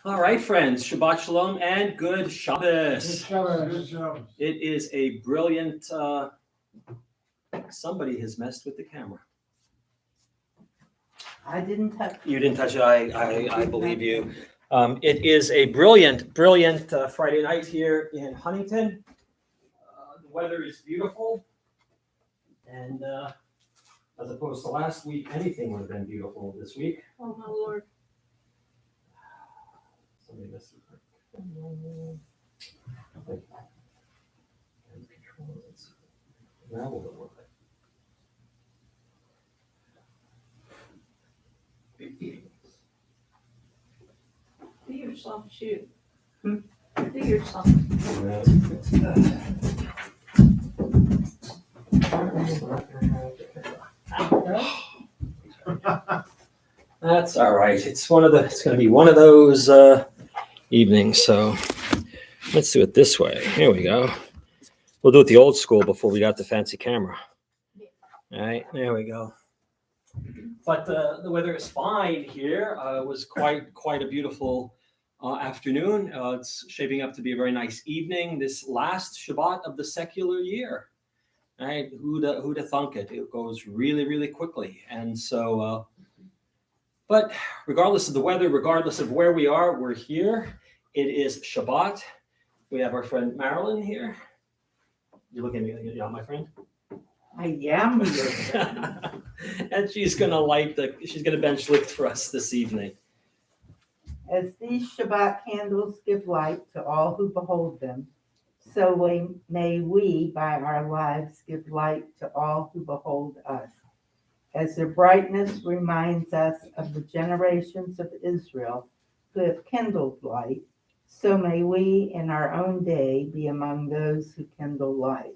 All right, friends, Shabbat Shalom and good Shabbos. Good Shabbos. It is a brilliant, somebody has messed with the camera. I didn't touch. You didn't touch it, I believe you. It is a brilliant Friday night here in Huntington. The weather is beautiful. And as opposed to last week, anything would have been beautiful this week. Oh, my Lord. Somebody messed with her. Now will it work? Do yourself shoot. Do yourself. That's all right. It's going to be one of those evenings. So let's do it this way. Here we go. We'll do it the old school before we got the fancy camera. All right, there we go. But the weather is fine here. It was quite a beautiful afternoon. It's shaping up to be a very nice evening. This last Shabbat of the secular year. All right, who'da thunk it? It goes really quickly. And so, but regardless of the weather, regardless of where we are, we're here. It is Shabbat. We have our friend Marilyn here. You look at me, you're not my friend? I am your friend. And she's gonna bench lift for us this evening. As these Shabbat candles give light to all who behold them, so may we, by our lives, give light to all who behold us. As their brightness reminds us of the generations of Israel who have kindled light, so may we in our own day be among those who kindle light.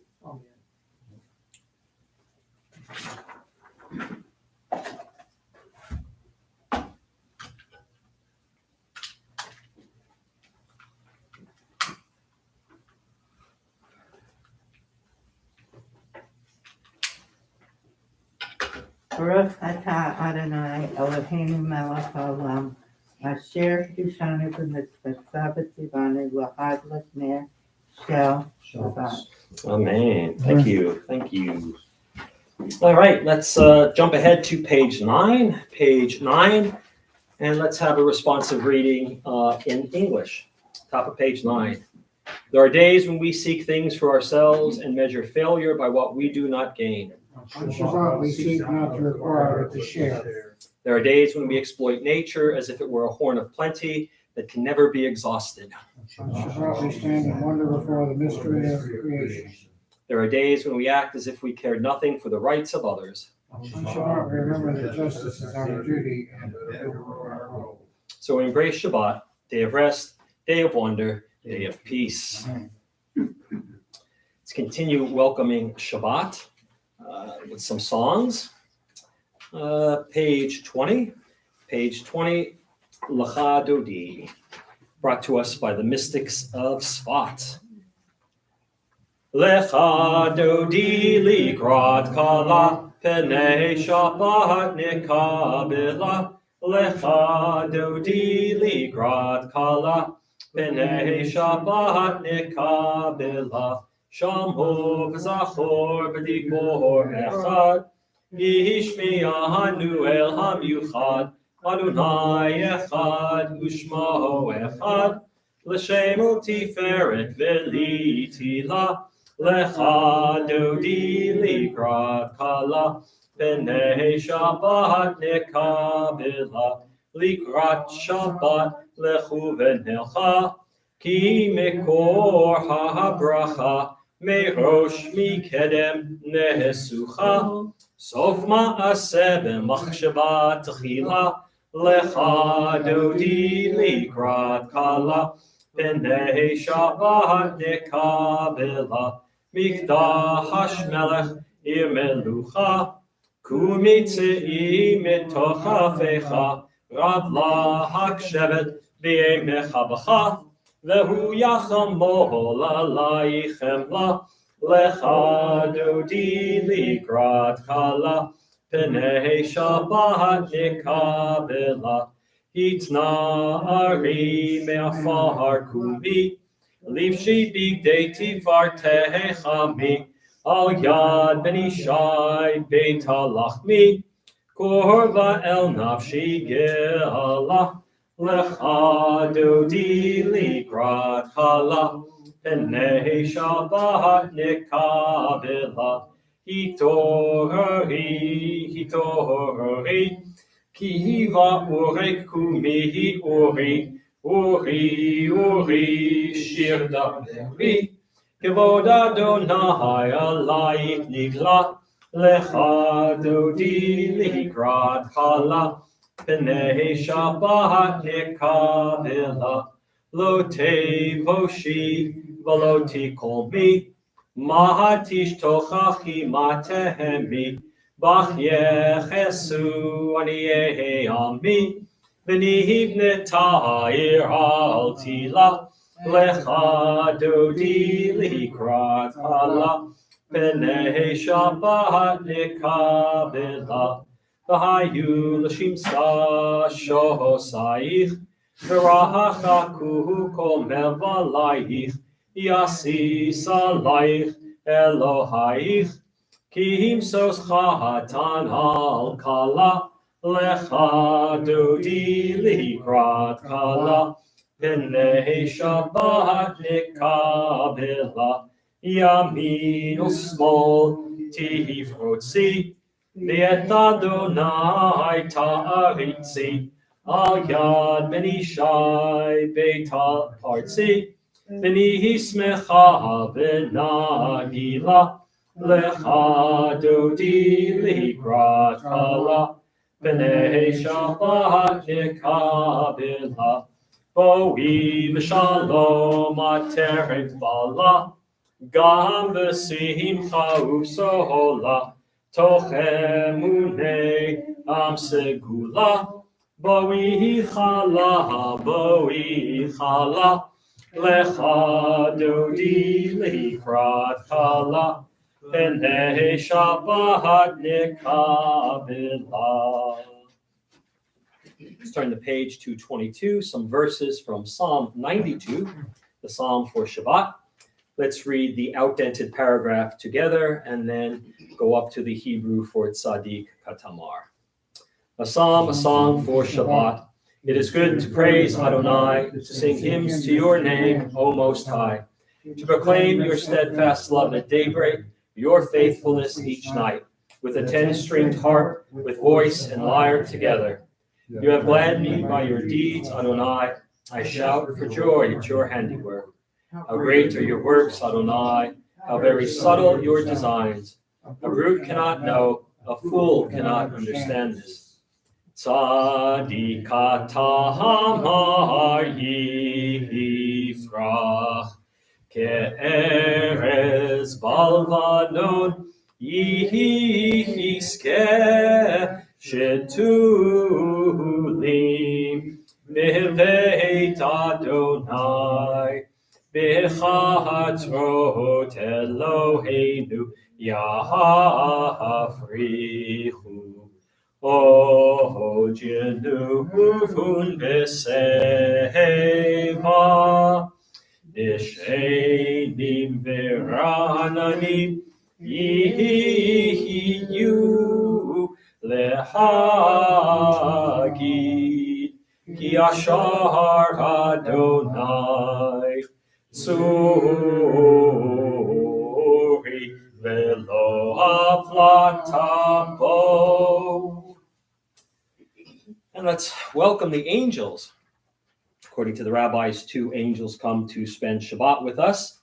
Baruch atah Adonai Eloheinu melech haolam asher kiddushanu b'mitzvotav v'tzivanu l'chag l'nei shel Shabbat. Amen. Thank you. All right, let's jump ahead to page 9, and let's have a responsive reading in English. Top of page 9. There are days when we seek things for ourselves and measure failure by what we do not gain. On Shabbat, we seek not to acquire, but to share. There are days when we exploit nature as if it were a horn of plenty that can never be exhausted. On Shabbat, we stand in wonder before the mystery of creation. There are days when we act as if we cared nothing for the rights of others. On Shabbat, we remember that justice is our duty and our role. So embrace Shabbat, day of rest, day of wonder, day of peace. Let's continue welcoming Shabbat with some songs. Page 20, Lecha Dodi, brought to us by the mystics of Sfat. Lecha Dodi ligrad kala, penei Shabbat nikabela. Lecha Dodi ligrad kala, penei Shabbat nikabela. Shamhu v'zachor b'dibor echad, yishmi'anu el hamiuchad, Adonai echad u'shmo echad, l'shemu tiferet v'litila, lecha dodi ligrad kala, penei Shabbat nekabela, likrat Shabbat lechu v'nelcha, ki mekor ha'bracha, Merosh mikedem nehesucha, sof ma'aseh b'machshava tchila, lecha dodi likrat kala, penei Shabbat nekabela, mikdash melech ir melucha, kumitzi mitoch hafecha, rav lahak shevet b'yemecha b'cha, Vehu yachamol alaychem la, lecha dodi likrat kala, penei Shabbat nikabela, Hitna'ari me'afar kumi, livshi bigdei tivartechami, al yad ben ishai beit halachmi, korva el nafshi ge'ala, lecha dodi likrat chala, penei shabbat nekabela, hitorari, Kiva urek kumihi uri, shirda beri. Kevod Adonai alayich nigla, lecha dodi likrat chala, penei shabbat nekabela, lo tevoshi v'lo tikolmi, mahatish tochachi matehemi, Bach yechesu aniyeh ami, v'nihivne ta'ir al tila, lecha dodi likrat chala, penei shabbat nekabela, v'hayu l'shimsa shohosaich, v'rahachaku kol mevalayich, yasis alayich Elohayich, Ki himsos chahatan al kala, lecha dodi likrat kala, penei shabbat nekabela, yamin usmol tifrotzi, v'et Adonai ta'aritzi, al yad ben ishai beit parzi, v'nihi smecha v'nagila, Lecha dodi likrat chala, penei shabbat nekabela, boi v'shalom ateret bala, gam v'simcha u'sohola, toch emunei am segula, boi chala, lecha dodi likrat chala, Penei Shabbat nekabela. Let's turn to page 222, some verses from Psalm 92, the Psalm for Shabbat. Let's read the outdented paragraph together and then go up to the Hebrew for Tzaddik Katamar. A psalm, a song for Shabbat. It is good to praise Adonai, to sing hymns to your name, O Most High, to proclaim your steadfast love at daybreak, your faithfulness each night, with a 10-stringed harp, with voice and lyre together. You have gladdened me by your deeds, Adonai. I shout for joy at your handiwork. How great are your works, Adonai. How very subtle your designs. A brute cannot know, a fool cannot understand this. Tzadikata hamar yifrach. Ke'erez balvanon yihiske shetulim beveit Adonai bechatrot Eloheinu yahafrichu o jenuvun beseva Nishenim verananim yihiyu lehagid ki ashar Adonai tzuri velo avlatabo. And let's welcome the angels. According to the rabbis, 2 angels come to spend Shabbat with us,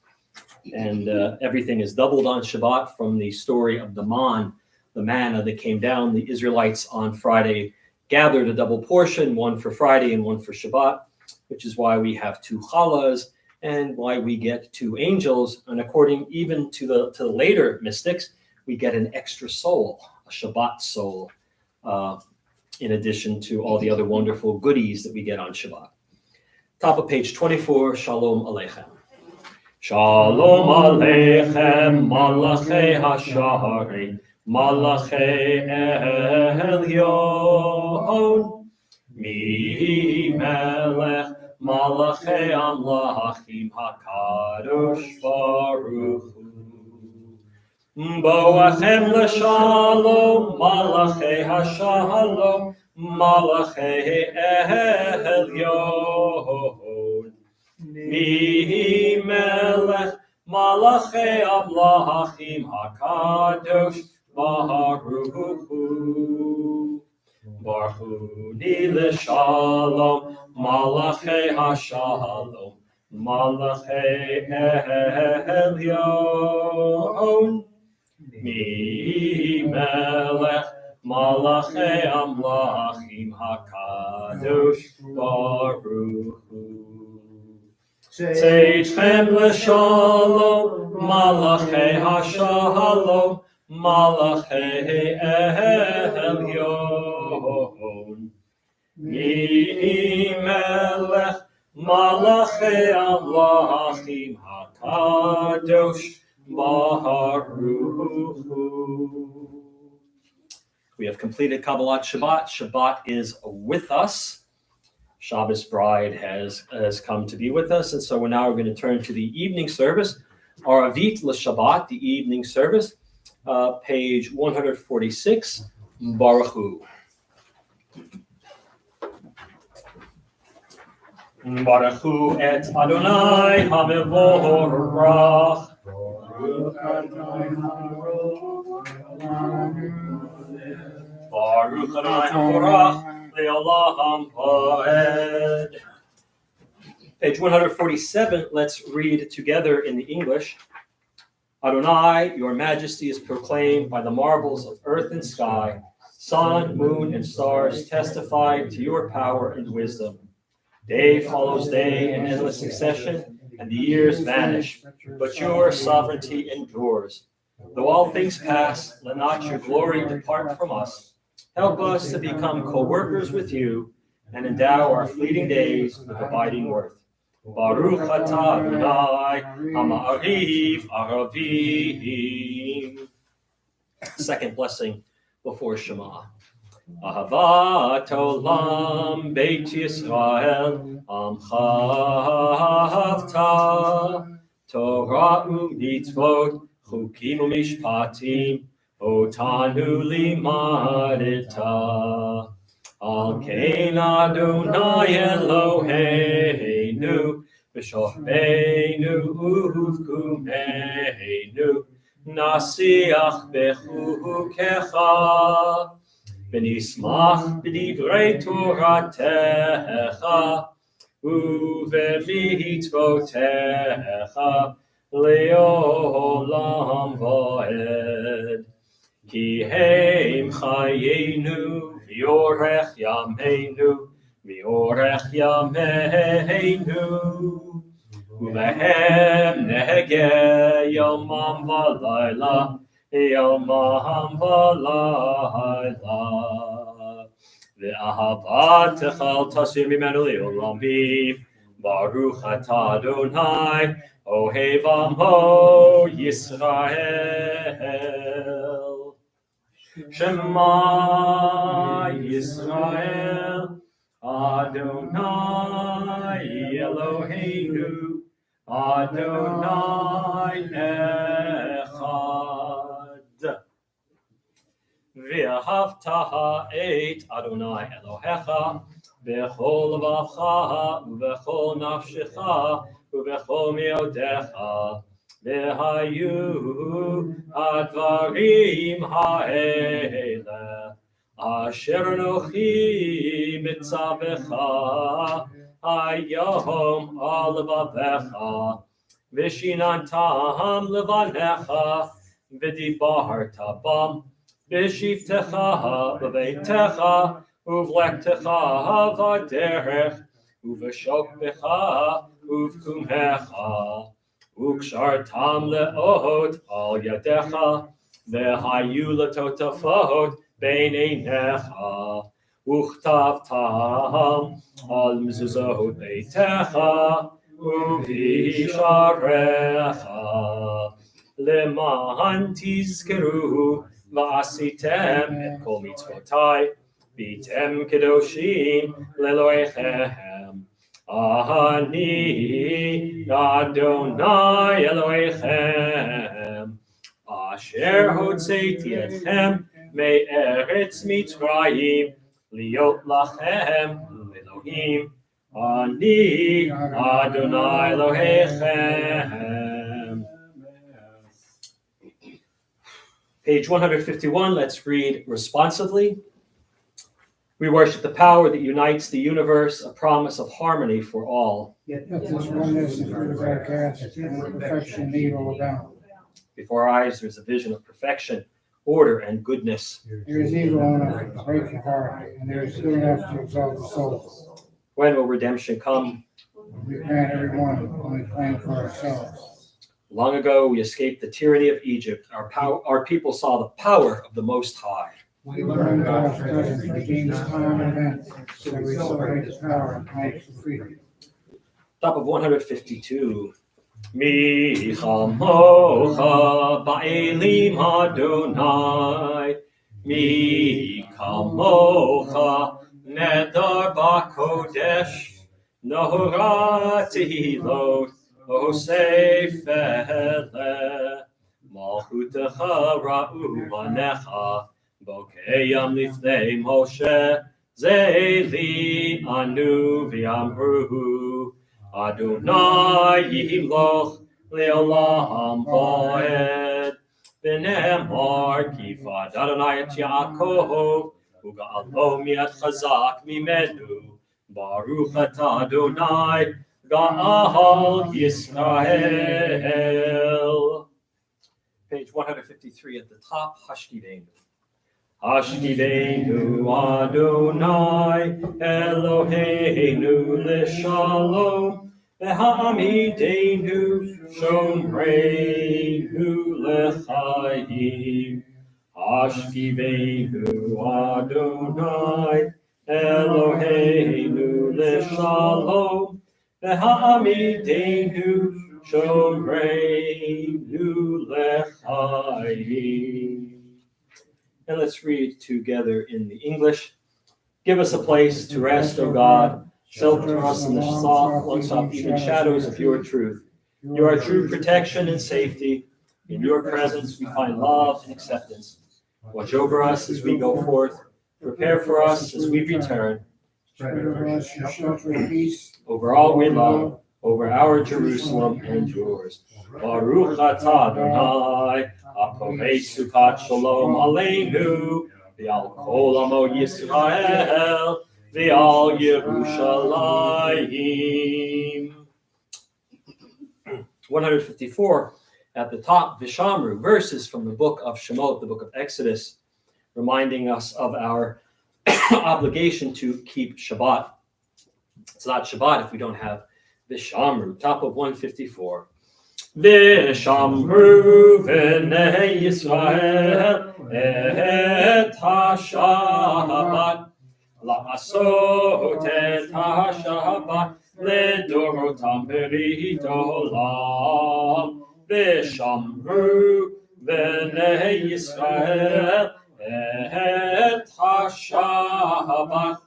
and everything is doubled on Shabbat from the story of the manna that came down. The Israelites on Friday gathered a double portion, one for Friday and one for Shabbat, which is why we have 2 challahs and why we get 2 angels. And according even to the later mystics, we get an extra soul, a Shabbat soul, in addition to all the other wonderful goodies that we get on Shabbat. Top of page 24, Shalom Aleichem. Shalom Aleichem, Malachei Hashari, Malachei Elyon, Mi melech malachei amlachim hakadosh baruch hu. Boachem l'shalom malachei hashalom malachei elyon. Mihi melech malachei amlachim hakadosh baruch hu. Baruchuni l'shalom malachei hashalom malachei elyon. Mi melech malachei amlachim hakadosh baruch hu. Seitchem l'shalom malachei hashalom malachei elyon. Mi melech malachei amlachim hakadosh baruch hu. We have completed Kabbalat Shabbat. Shabbat is with us. Shabbos Bride has come to be with us. And so we're going to turn to the evening service, Aravit l'Shabbat, the evening service, page 146, Baruch Hu. Baruch Hu et Adonai HaMevorach. Baruch Adonai HaMevorach le'olam va'ed. Page 147, let's read together in the English. Adonai, your majesty is proclaimed by the marvels of earth and sky. Sun, moon, and stars testify to your power and wisdom. Day follows day in endless succession, and the years vanish, but your sovereignty endures. Though all things pass, let not your glory depart from us. Help us to become co-workers with you and endow our fleeting days with abiding worth. Baruch atah Adonai ha'ma'ariv aravim. Second blessing before Shema. Ahavat olam Beit Yisrael amcha ahavta Torah u'mitzvot chukim u'mishpatim otanu limadeta al kein Adonai Eloheinu v'shochbeinu uvkumeinu nasiach bechukecha v'nismach b'divrei Toratecha uv'mitzvotecha le'olam va'ed. Ki heim chayenu v'yorech yameinu v'yorech yameinu u'lehem nehege yomam v'layla yomam v'layla ve'ahavat echal tasir mimenu le'olamim Baruch atah Adonai Ohev Amo Yisrael. Shema Yisrael Adonai Eloheinu Adonai Echad. Ve'ahavta et Adonai Elohecha b'chol levavcha u'b'chol nafshecha u'b'chol me'odecha v'hayu advarim ha'ele asher anochi mitzavecha hayom al levavecha v'shinantam levanecha v'dibarta bam v'shivtecha b'veitecha uvlektecha v'derech uv'shokbecha uv'kumhecha ukshartam le'ot al yadecha v'hayu letotafot b'neinecha uchtavtam al mezuzot beitecha uv'isharecha leman tizkeru v'asitem et kol mitzvotai Bitem kedoshim leloechem Ani Adonai Elohechem Asher Hotzeiti Etchem Me'eretz Mitzrayim Liot Lachem Elohim Ani Adonai Elohechem. Page 151, let's read responsively. We worship the power that unites the universe, a promise of harmony for all. Yet this oneness is broadcast and perfection need all about. Before our eyes, there's a vision of perfection, order, and goodness. There is evil enough to break the heart, and there is good enough to exalt the soul. When will redemption come? We grant everyone when we plan for ourselves. Long ago, we escaped the tyranny of Egypt. Our people saw the power of the Most High. We learn God's presence redeems time and events, so we celebrate His power and hope for freedom. Top of 152. Mi chamocha ba'elim Adonai, mi kamocha nedar ba'kodesh, nohora tehilot osefele, malchutecha ra'u vanecha, bokeyam lifnei Moshe, zeli anu v'yamru, Adonai yimloch leolam voed, v'ne'emar kifad Adonai et Yaakov, u'ga'alo mi'at chazak mimenu, baruch atah Adonai, ga'al Yisrael. Page 153 at the top, Hashkivenu. Hashkivenu Adonai Eloheinu l'shalom v'ha'amidenu shomreinu l'chaim. Hashkivenu Adonai Eloheinu l'shalom v'ha'amidenu shomreinu l'chaim. And let's read together in the English. Give us a place to rest, O God. Shelter us in the soft, even shadows of your truth. You are true protection and safety. In your presence we find love and acceptance. Watch over us as we go forth. Prepare for us as we return. Spread over us your shelter and peace. Over all we love, over our Jerusalem and yours. Baruch atah Adonai, haporei sukat shalom aleinu, v'al kol amo Yisrael, v'al Yerushalayim. 154 at the top, Vishamru, verses from the book of Shemot, the book of Exodus, reminding us of our obligation to keep Shabbat. It's not Shabbat if we don't have Vishamru, top of 154. Vishamru v'nei Yisrael et ha-Shabbat la'asot et ha-Shabbat לדורותם ברית עולם ושמרו בני ישראל את השבת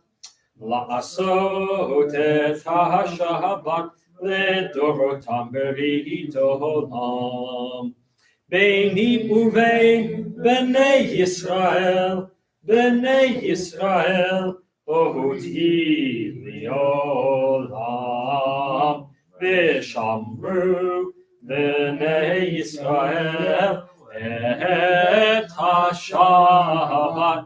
לעשות את השבת לדורותם ברית עולם ביני ובין בני ישראל אותי לעולם ושמרו בני ישראל את השבת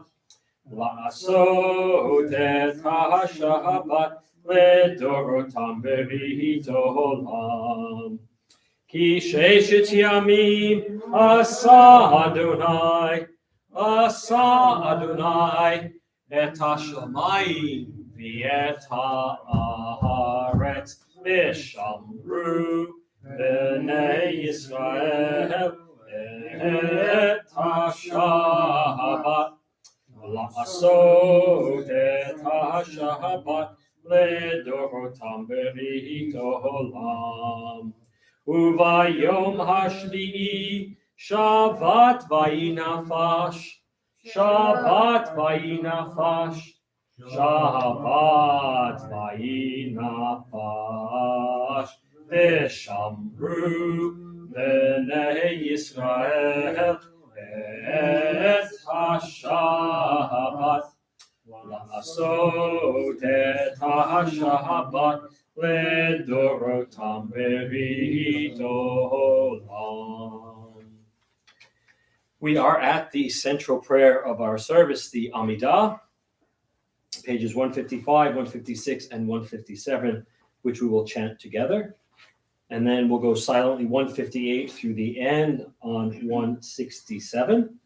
לעשות את השבת לדורותם ברית עולם כי ששת ימים עשה אדוני את השמיים ואת הארץ ושמרו בני ישראל את השבת לעשות את השבת לדורותם ברית עולם וביום השביעי שבת ויהי נפש Shabbat vayinafash v'shamru b'nei Yisrael et ha-Shabbat לעשות את השבת לדורותם ברית עולם. We are at the central prayer of our service, the Amidah, pages 155, 156, and 157, which we will chant together. And then we'll go silently 158 through the end on 167.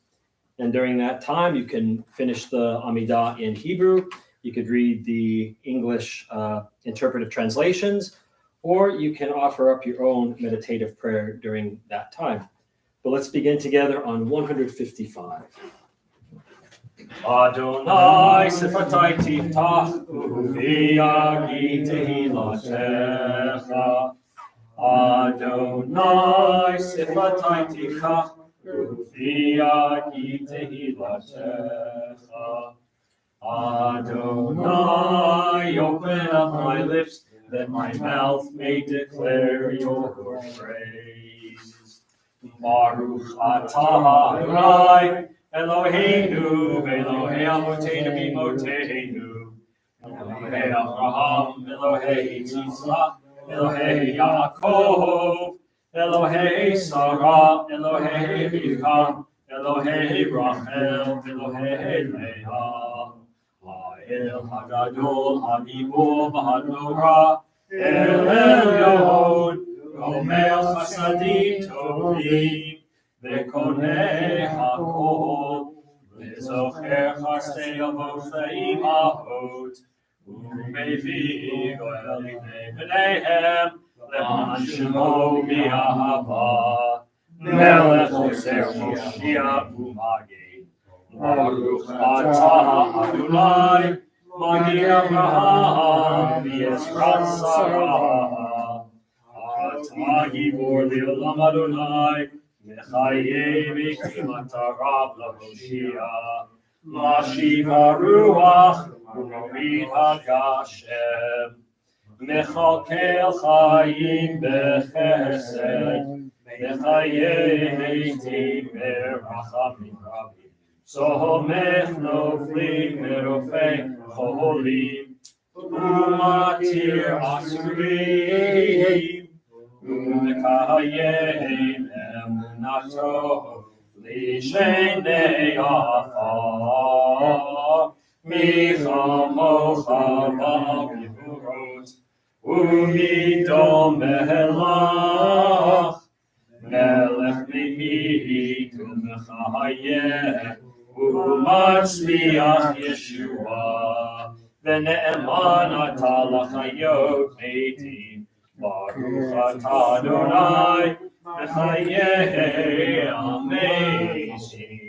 And during that time, you can finish the Amidah in Hebrew. You could read the English interpretive translations, or you can offer up your own meditative prayer during that time. But let's begin together on 155. Adonai sifatai tiftach u'v'yagi tehilatecha. Adonai sifatai tiftach u'v'yagi tehilatecha. Adonai, open up my lips, that my mouth may declare your praise. Baruch atah Adonai, Eloheinu, Elohei Avotenu b'Imotenu, Elohei Avraham, Elohei Yitzchak, Elohei Yaakov, Elohei Sarah, Elohei Rivka, Elohei Rachel, Elohei Leah, Ha'el Hagadol, Hagibor, V'Hanora, El Elyon, Gomer Chasadim Tovim, V'Konei HaKol, V'Zocher Chasdei Avot V'Imahot, U'Mevii Goel Livnei B'neihem, Le'an Shemo B'Ahava, Melech Ozer Moshiach U'Magid. Baruch atah Adonai, Magid Avraham, V'Yezrat Sarah. Atah Gibor Le'olam Adonai, Mechayev V'Kimat Harav LaHoshia, Mashiv HaRuach, U'Morid HaGashem, Mechalkel Chayim B'Chesed, Mechayev Berachamim Rabim. Somech noflim merofei cholim, umatir asurim, umekayim emunato, lishenei afar, michamocha ba'givurot, umidom melach, melech mimit umechayim, U'matzliach Yeshua, v'ne'eman atah l'chayot metim, Baruch atah Adonai, v'chayei amazing.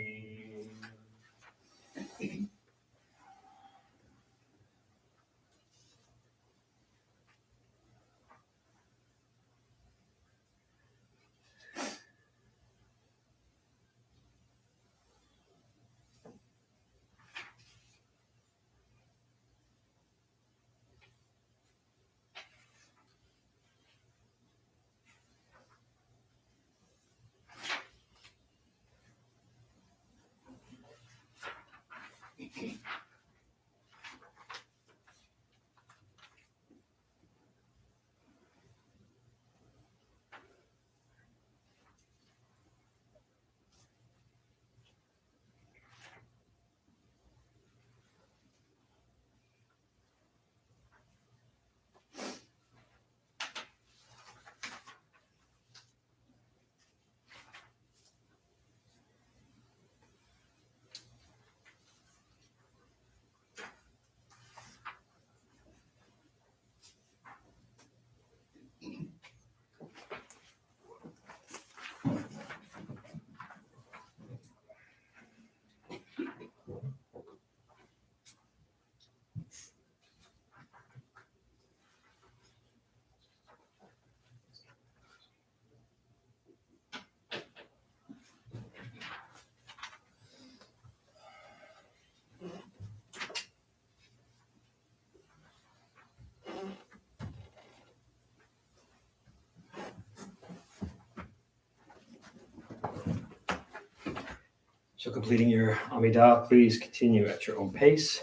So completing your Amidah, please continue at your own pace.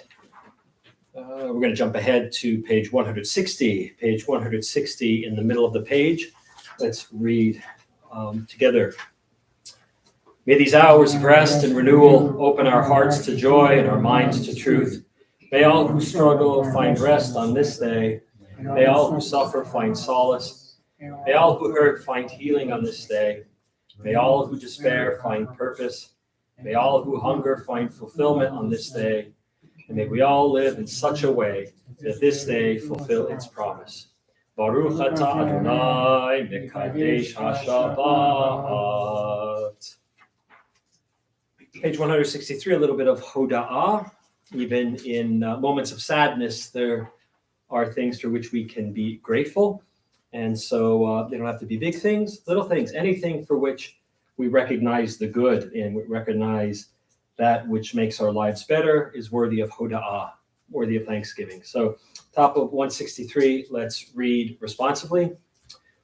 We're going to jump ahead to page 160. Page 160 in the middle of the page. Let's read together. May these hours of rest and renewal open our hearts to joy and our minds to truth. May all who struggle find rest on this day. May all who suffer find solace. May all who hurt find healing on this day. May all who despair find purpose. May all who hunger find fulfillment on this day. And may we all live in such a way that this day fulfill its promise. Baruch atah Adonai mekadesh hashabbat. Page 163, a little bit of hoda'ah. Even in moments of sadness, there are things for which we can be grateful. And so they don't have to be big things, little things, anything for which we recognize the good and we recognize that which makes our lives better is worthy of hoda'ah, worthy of thanksgiving. So top of 163, let's read responsively.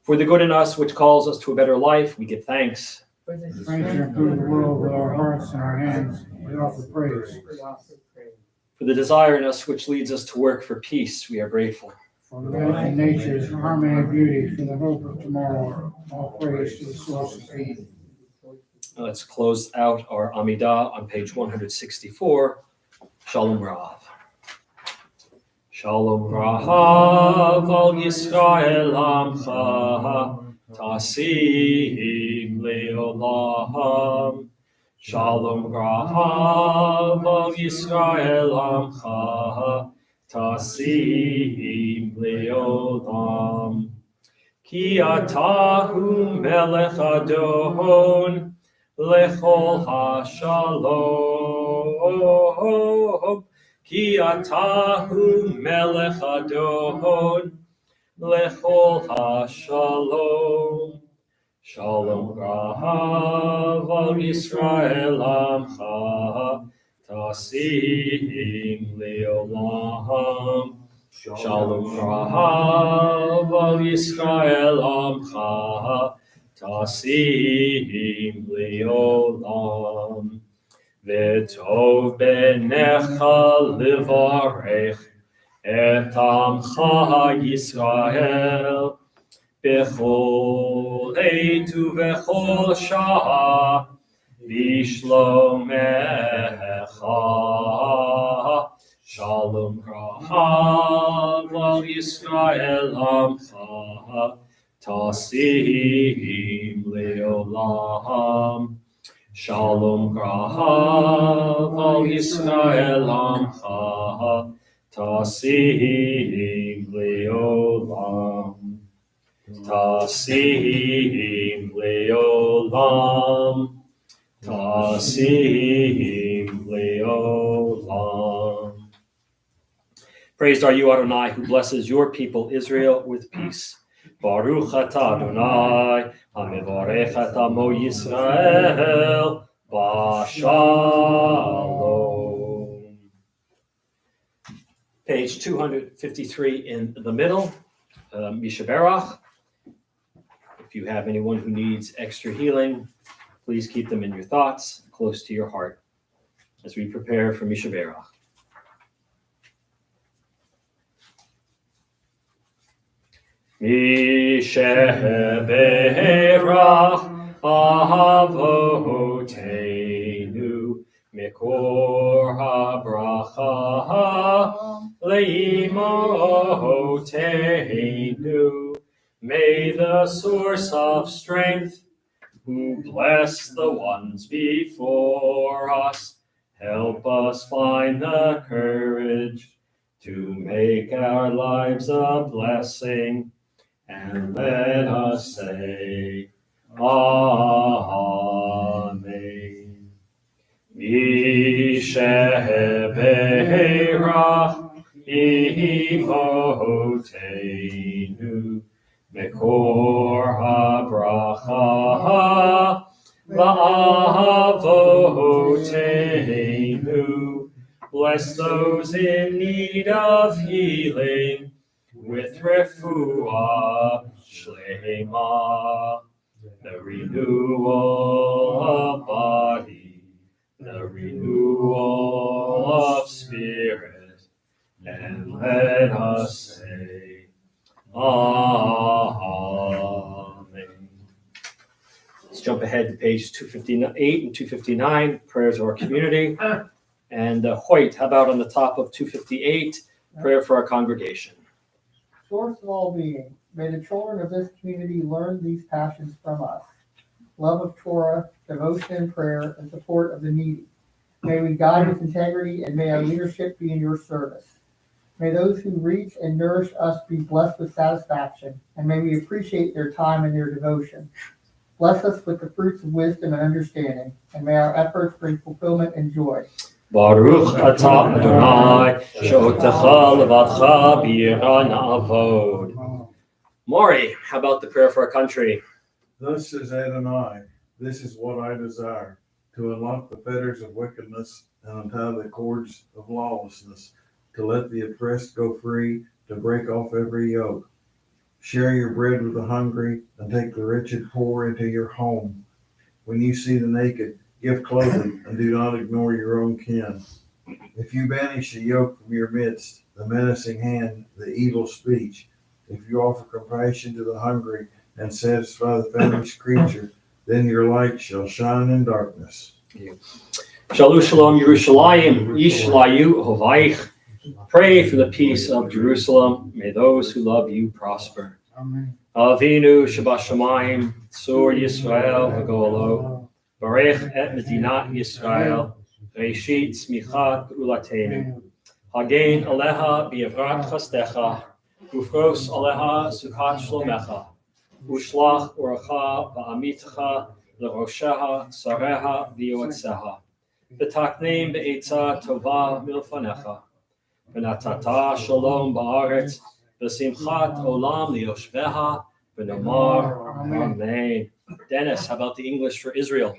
For the good in us, which calls us to a better life, we give thanks. For the Praise Him through the world with our hearts and our hands. We offer praise. For the desire in us, which leads us to work for peace, we are grateful. For life and nature's harmony and beauty, for the hope of tomorrow, all praise to the source of being. Let's close out our Amidah on page 164. Shalom Rav. Shalom Rav al Yisrael Amcha Tasim Leolam. Shalom Rav al Yisrael Amcha Tasim Leolam. Ki atahu melech adon Lechol hashalom, ki atahu melech adon, lechol hashalom. Shalom rahav al Yisrael amcha, tasim leolam. Shalom rahav al Yisrael amcha, Tasim leolam, v'tov benecha livarech et amcha Yisrael, b'chol eitu v'chol shah, b'shlomecha. Shalom rahav al Yisrael amcha, Tasim leolam. Shalom rahav al Yisrael amcha, Tasim leolam. Tasim leolam. Tasim leolam. Praised are you, Adonai, who blesses your people Israel with peace. Baruch atah Adonai, hamevarech et amo Yisrael, b'shalom. Page 253 in the middle, Mishaberach. If you have anyone who needs extra healing, please keep them in your thoughts, close to your heart, as we prepare for Mishaberach. Mishaberach Avotenu Mikor HaBracha Leimotenu. May the source of strength, who bless the ones before us, help us find the courage to make our lives a blessing. And let us say, Amen. Mishaberach Imotenu Mekor HaBracha La'avotenu. Bless those in need of healing with refuah shlema, the renewal of body the renewal of spirit, and let us say, Amen. Let's jump ahead to page 258 and 259, prayers of our community. And Hoyt, how about on the top of 258, prayer for our congregation? Source of all being, may the children of this community learn these passions from us. Love of Torah, devotion and prayer, and support of the needy. May we guide with integrity, and may our leadership be in your service. May those who reach and nourish us be blessed with satisfaction, and may we appreciate their time and their devotion. Bless us with the fruits of wisdom and understanding, and may our efforts bring fulfillment and joy. Baruch atah Adonai, she'otecha levadcha b'yira na'avod. Maury, how about the prayer for our country? Thus says Adonai, this is what I desire, to unlock the fetters of wickedness and untie the cords of lawlessness, to let the oppressed go free, to break off every yoke. Share your bread with the hungry, and take the wretched poor into your home. When you see the naked, give clothing, and do not ignore your own kin. If you banish the yoke from your midst, the menacing hand, the evil speech, if you offer compassion to the hungry and satisfy the famished creature, then your light shall shine in darkness. Shalu Shalom Yerushalayim, Yishlayu Hovaich. Pray for the peace of Jerusalem. May those who love you prosper. Amen. Avinu Shabashamayim, Tzur Yisrael V'go'alo, Barech et Medinat Yisrael, Reishit Smichat Ulatenu. Hagen Aleha B'Yevrat Chastecha, Ufros Aleha Sukat Shlomecha, Ushlach Oracha V'Amitcha, L'Rosheha Sareha V'Yotzeha, V'Takneim Be'etza Tova Milfanecha, V'Natata Shalom Ba'aretz, V'Simchat Olam Liyoshveha, V'Nomar Amen. Dennis, how about the English for Israel?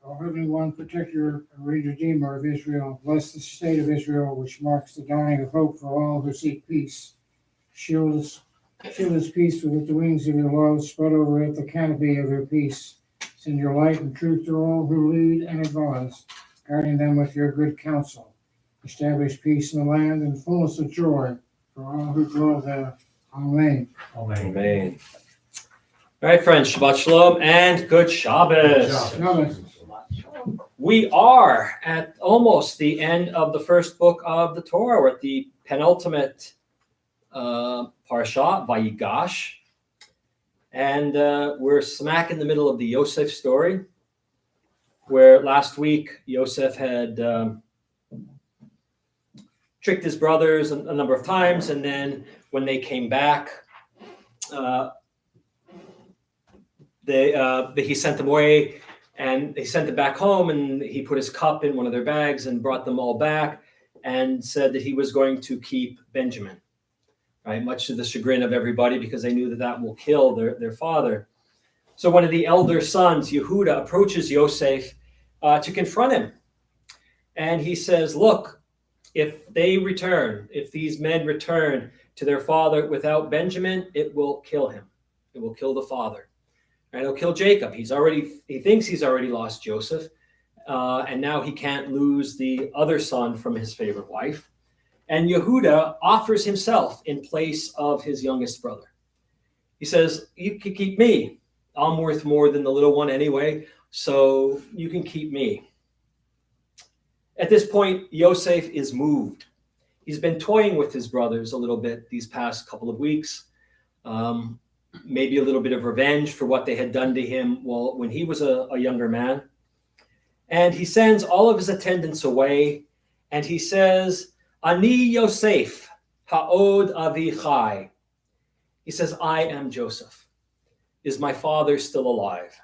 O Heavenly One, particular Redeemer of Israel, bless the state of Israel, which marks the dawning of hope for all who seek peace. Shield us peace with the wings of your love, spread over it the canopy of your peace. Send your light and truth to all who lead and advise, guarding them with your good counsel. Establish peace in the land and fullness of joy for all who dwell there. Amen. Amen. All right, friends, Shabbat Shalom and good Shabbos. Shabbos. We are at almost the end of the first book of the Torah. We're at the penultimate Parsha, Vayigash. And we're smack in the middle of the Yosef story, where last week Yosef had tricked his brothers a number of times. And then when they came back, he sent them away. And he sent them back home, and he put his cup in one of their bags and brought them all back and said that he was going to keep Benjamin, right? Much to the chagrin of everybody, because they knew that that will kill their father. So one of the elder sons, Yehuda, approaches Yosef to confront him. And he says, look, if these men return to their father without Benjamin, it will kill him. It will kill the father. And it'll kill Jacob. He thinks he's already lost Joseph, and now he can't lose the other son from his favorite wife. And Yehuda offers himself in place of his youngest brother. He says, you can keep me. I'm worth more than the little one anyway, so you can keep me. At this point, Yosef is moved. He's been toying with his brothers a little bit these past couple of weeks. Maybe a little bit of revenge for what they had done to him when he was a younger man. And he sends all of his attendants away, and he says, Ani Yosef, ha'od avi chai. He says, I am Joseph. Is my father still alive?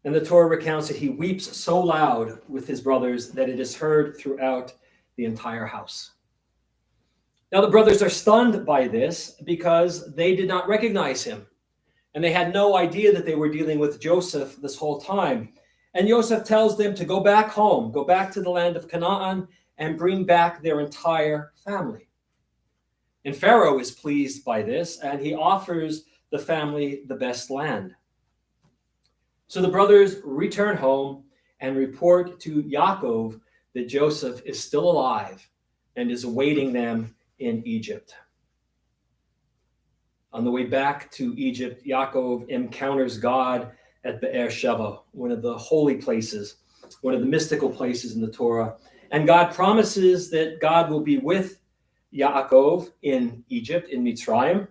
And the Torah recounts that he weeps so loud with his brothers that it is heard throughout the entire house. Now, the brothers are stunned by this because they did not recognize him. And they had no idea that they were dealing with Joseph this whole time. And Joseph tells them to go back home, go back to the land of Canaan, and bring back their entire family. And Pharaoh is pleased by this, and he offers the family the best land. So the brothers return home, and report to Yaakov that Joseph is still alive and is awaiting them in Egypt. On the way back to Egypt, Yaakov encounters God at Be'er Sheva, one of the holy places, one of the mystical places in the Torah. And God promises that God will be with Yaakov in Egypt, in Mitzrayim,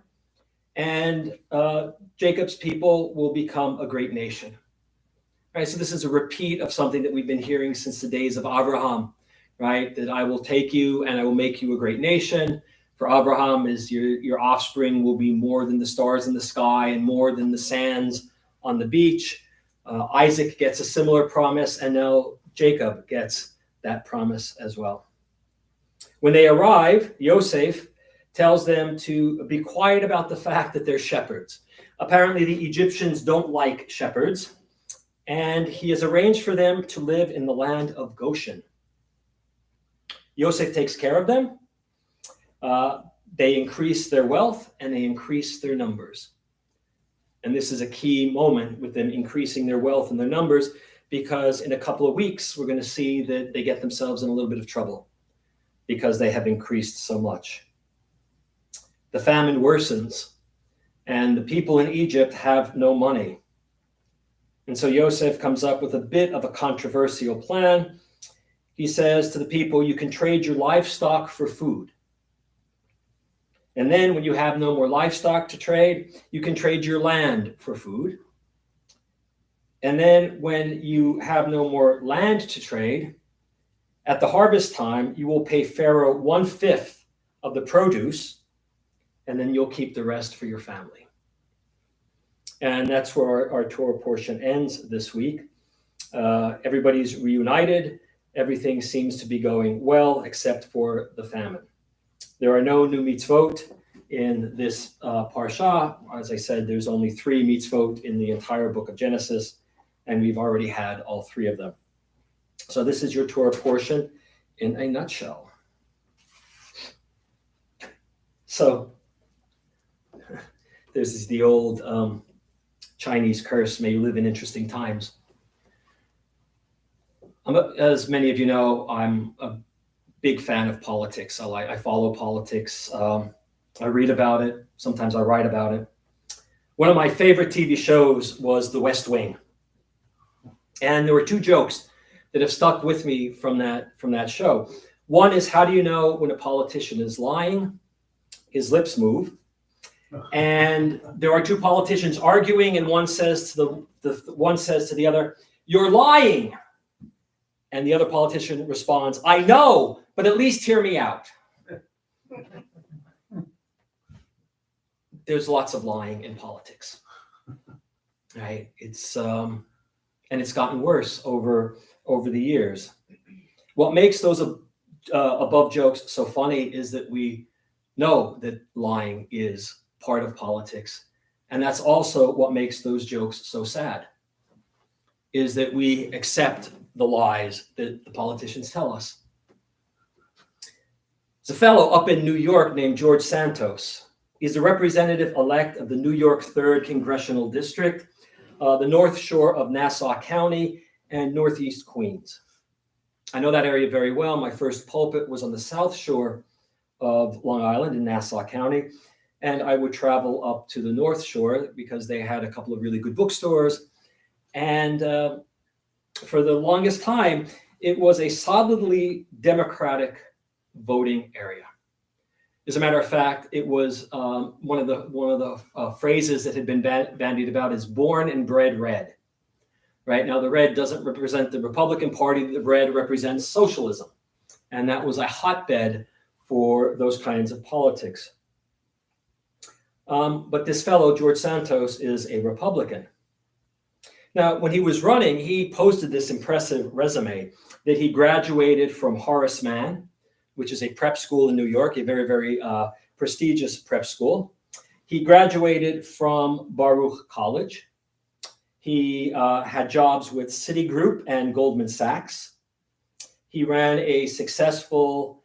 and Jacob's people will become a great nation. Right, so this is a repeat of something that we've been hearing since the days of Abraham, right? That I will take you and I will make you a great nation. For Abraham, is your offspring will be more than the stars in the sky and more than the sands on the beach. Isaac gets a similar promise, and now Jacob gets that promise as well. When they arrive, Yosef tells them to be quiet about the fact that they're shepherds. Apparently, the Egyptians don't like shepherds, and he has arranged for them to live in the land of Goshen. Yosef takes care of them. They increase their wealth and they increase their numbers. And this is a key moment with them increasing their wealth and their numbers, because in a couple of weeks, we're going to see that they get themselves in a little bit of trouble because they have increased so much. The famine worsens, and the people in Egypt have no money. And so Yosef comes up with a bit of a controversial plan. He says to the people, you can trade your livestock for food. And then when you have no more livestock to trade, you can trade your land for food. And then when you have no more land to trade, at the harvest time, you will pay Pharaoh 1/5 of the produce, and then you'll keep the rest for your family. And that's where our Torah portion ends this week. Everybody's reunited. Everything seems to be going well, except for the famine. There are no new mitzvot in this parsha. As I said, there's only 3 mitzvot in the entire book of Genesis, and we've already had all 3 of them. So this is your Torah portion in a nutshell. So there's the old Chinese curse, may you live in interesting times. As many of you know, I'm a big fan of politics. I follow politics. I read about it. Sometimes I write about it. One of my favorite TV shows was The West Wing. And there were 2 jokes that have stuck with me from that show. One is, how do you know when a politician is lying? His lips move. And there are 2 politicians arguing, and one says to the other, "You're lying." And the other politician responds, "I know, but at least hear me out." There's lots of lying in politics, right? It's and it's gotten worse over the years. What makes those above jokes so funny is that we know that lying is part of politics, and that's also what makes those jokes so sad, is that we accept the lies that the politicians tell us. There's a fellow up in New York named George Santos. He's the representative-elect of the New York 3rd Congressional District, the North Shore of Nassau County, and Northeast Queens. I know that area very well. My first pulpit was on the South Shore of Long Island in Nassau County, and I would travel up to the North Shore because they had a couple of really good bookstores. And for the longest time, it was a solidly Democratic voting area. As a matter of fact, it was one of the phrases that had been bandied about is "born and bred red." Right now, the red doesn't represent the Republican Party; the red represents socialism, and that was a hotbed for those kinds of politics. But this fellow George Santos is a Republican. Now, when he was running, he posted this impressive resume that he graduated from Horace Mann, which is a prep school in New York, a very, very prestigious prep school. He graduated from Baruch College. He had jobs with Citigroup and Goldman Sachs. He ran a successful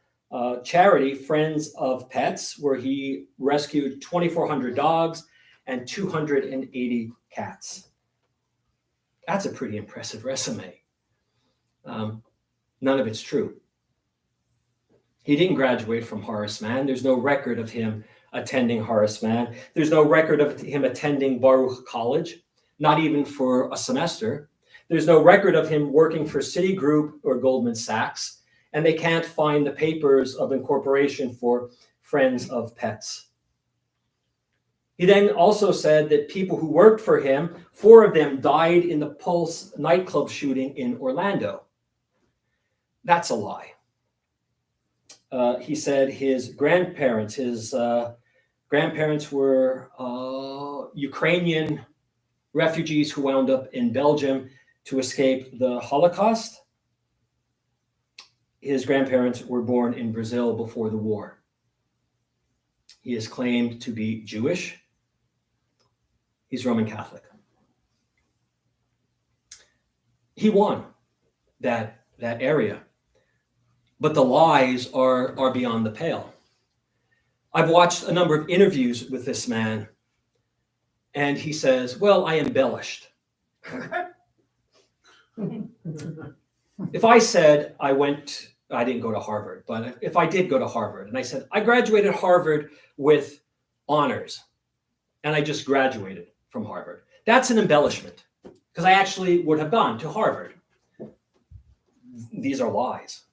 charity, Friends of Pets, where he rescued 2,400 dogs and 280 cats. That's a pretty impressive resume. None of it's true. He didn't graduate from Horace Mann. There's no record of him attending Horace Mann. There's no record of him attending Baruch College, not even for a semester. There's no record of him working for Citigroup or Goldman Sachs, and they can't find the papers of incorporation for Friends of Pets. He then also said that people who worked for him, 4 of them died in the Pulse nightclub shooting in Orlando. That's a lie. He said his grandparents were Ukrainian refugees who wound up in Belgium to escape the Holocaust. His grandparents were born in Brazil before the war. He is claimed to be Jewish. He's Roman Catholic. He won that area. But the lies are beyond the pale. I've watched a number of interviews with this man, and he says, well, I embellished. If I said I didn't go to Harvard, but if I did go to Harvard, and I said, I graduated Harvard with honors, and I just graduated from Harvard, that's an embellishment, because I actually would have gone to Harvard. These are lies.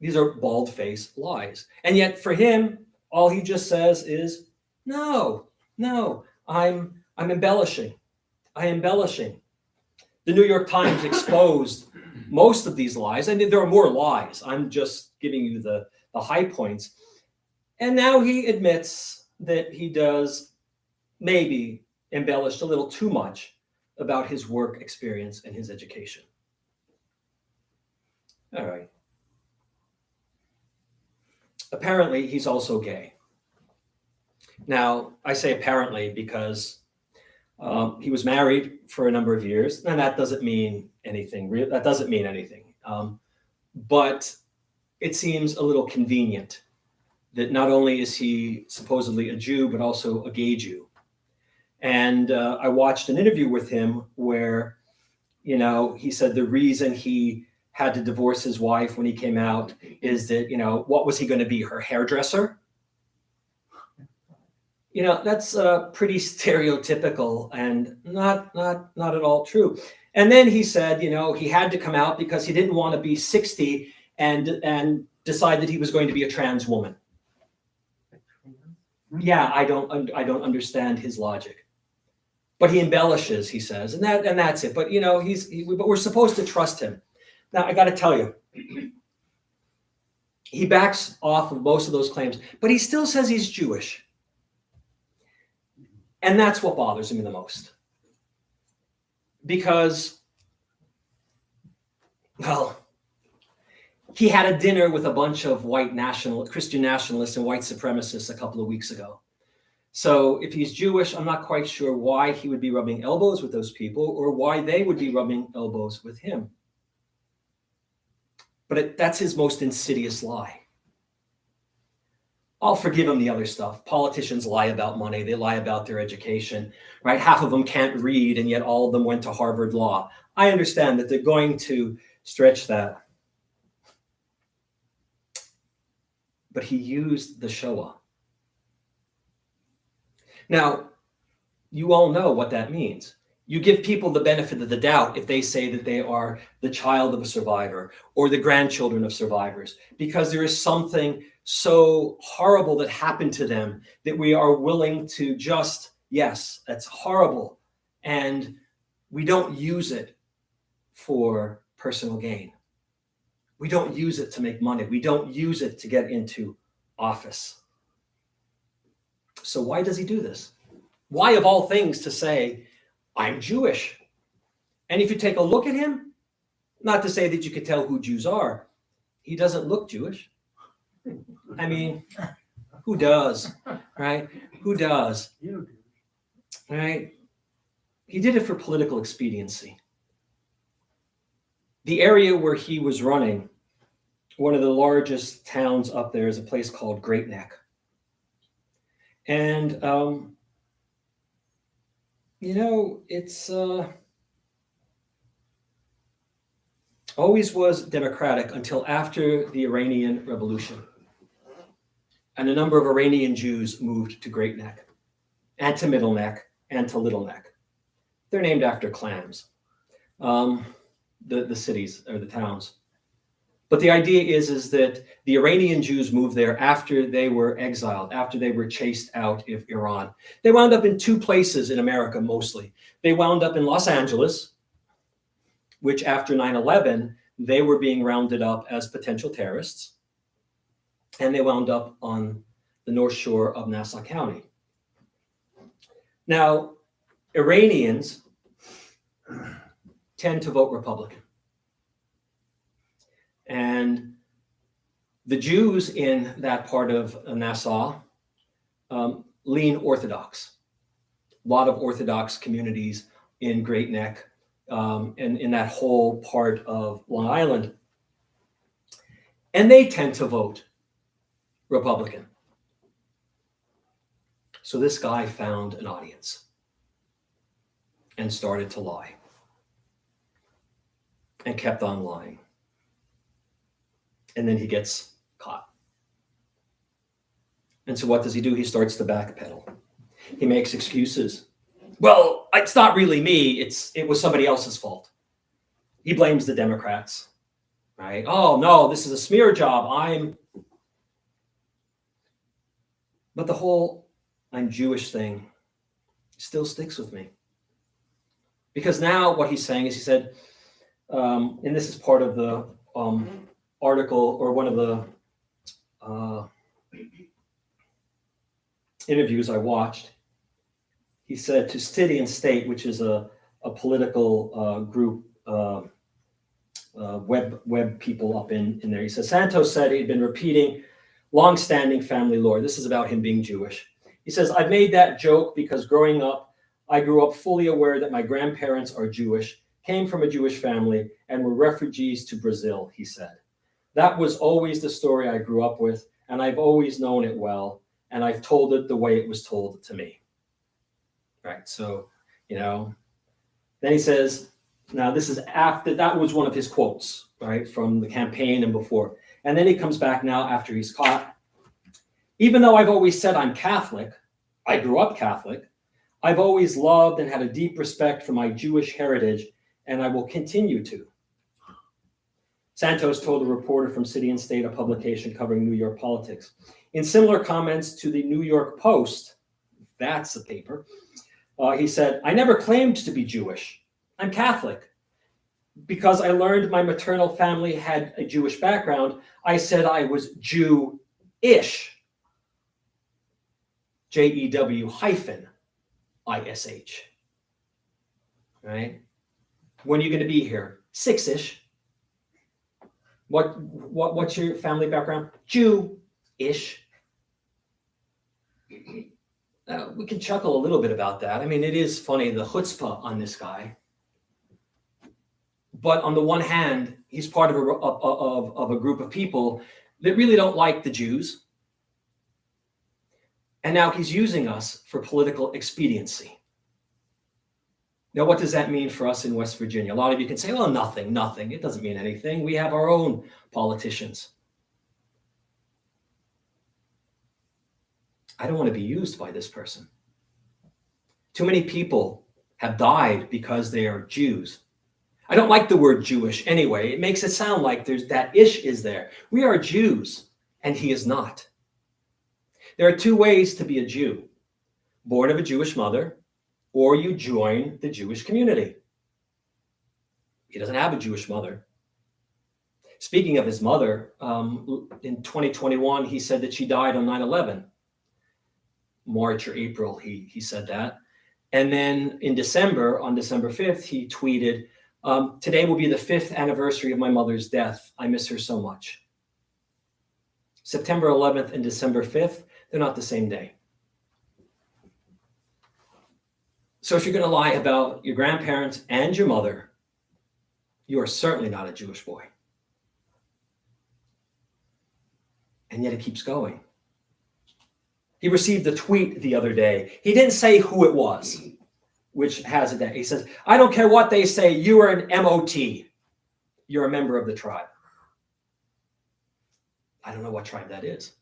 These are bald-faced lies. And yet for him, all he just says is, no, I'm embellishing. I'm embellishing. The New York Times exposed most of these lies. I mean, there are more lies. I'm just giving you the high points. And now he admits that he does maybe embellished a little too much about his work experience and his education. All right. Apparently, he's also gay. Now, I say apparently because he was married for a number of years, and that doesn't mean anything. That doesn't mean anything. But it seems a little convenient that not only is he supposedly a Jew, but also a gay Jew. And I watched an interview with him where, he said the reason he had to divorce his wife when he came out is that, what was he going to be, her hairdresser? That's pretty stereotypical and not at all true. And then he said, he had to come out because he didn't want to be 60 and decide that he was going to be a trans woman. Yeah, I don't understand his logic. But he embellishes, he says, and that's it. But but we're supposed to trust him. Now, I got to tell you, he backs off of most of those claims, but he still says he's Jewish. And that's what bothers me the most. Because, well, he had a dinner with a bunch of Christian nationalists and white supremacists a couple of weeks ago. So if he's Jewish, I'm not quite sure why he would be rubbing elbows with those people or why they would be rubbing elbows with him. But that's his most insidious lie. I'll forgive him the other stuff. Politicians lie about money. They lie about their education, right? Half of them can't read, and yet all of them went to Harvard Law. I understand that they're going to stretch that. But he used the Shoah. Now, you all know what that means. You give people the benefit of the doubt if they say that they are the child of a survivor or the grandchildren of survivors, because there is something so horrible that happened to them that we are willing to just, yes, that's horrible. And we don't use it for personal gain. We don't use it to make money. We don't use it to get into office. So why does he do this? Why, of all things, to say, I'm Jewish? And if you take a look at him, not to say that you could tell who Jews are, he doesn't look Jewish. I mean, who does, right? Who does? You do. Right? He did it for political expediency. The area where he was running, one of the largest towns up there, is a place called Great Neck. And, it's always was democratic until after the Iranian Revolution. And a number of Iranian Jews moved to Great Neck, and to Middle Neck, and to Little Neck. They're named after clans, the cities or the towns. But the idea is that the Iranian Jews moved there after they were exiled, after they were chased out of Iran. They wound up in two places in America mostly. They wound up in Los Angeles, which after 9/11, they were being rounded up as potential terrorists. And they wound up on the North Shore of Nassau County. Now, Iranians tend to vote Republican. And the Jews in that part of Nassau lean Orthodox. A lot of Orthodox communities in Great Neck and in that whole part of Long Island. And they tend to vote Republican. So this guy found an audience and started to lie and kept on lying. And then he gets caught. And so what does he do? He starts to backpedal. He makes excuses. Well, it's not really me. It was somebody else's fault. He blames the Democrats, right? Oh, no, this is a smear job. But the whole I'm Jewish thing still sticks with me. Because now what he's saying is he said, and this is part of the article or one of the interviews I watched. He said to City and State, which is a political group, web people up in there. He says, Santos said he'd been repeating long-standing family lore. This is about him being Jewish. He says, I've made that joke because growing up, I grew up fully aware that my grandparents are Jewish, came from a Jewish family, and were refugees to Brazil, he said. That was always the story I grew up with, and I've always known it well, and I've told it the way it was told to me. Right, so, then he says, now this is after, that was one of his quotes, right, from the campaign and before. And then he comes back now after he's caught. Even though I've always said I'm Catholic, I grew up Catholic, I've always loved and had a deep respect for my Jewish heritage, and I will continue to. Santos told a reporter from City and State, a publication covering New York politics. In similar comments to the New York Post, that's a paper, he said, I never claimed to be Jewish. I'm Catholic. Because I learned my maternal family had a Jewish background, I said I was Jew-ish. Jew-ish. Right? When are you going to be here? 6-ish. What's your family background? Jew-ish. We can chuckle a little bit about that. I mean, it is funny, the chutzpah on this guy. But on the one hand, he's part of a group of people that really don't like the Jews. And now he's using us for political expediency. Now, what does that mean for us in West Virginia? A lot of you can say, well, nothing. It doesn't mean anything. We have our own politicians. I don't want to be used by this person. Too many people have died because they are Jews. I don't like the word Jewish anyway. It makes it sound like there's that ish is there. We are Jews, and he is not. There are two ways to be a Jew. Born of a Jewish mother, or you join the Jewish community. He doesn't have a Jewish mother. Speaking of his mother, in 2021, he said that she died on 9/11. March or April, he said that. And then in December, on December 5th, he tweeted, today will be the 5th anniversary of my mother's death. I miss her so much. September 11th and December 5th, they're not the same day. So if you're going to lie about your grandparents and your mother, you are certainly not a Jewish boy. And yet it keeps going. He received a tweet the other day. He didn't say who it was, which has it there. He says, I don't care what they say, you are an MOT. you're a member of the tribe. I don't know what tribe that is.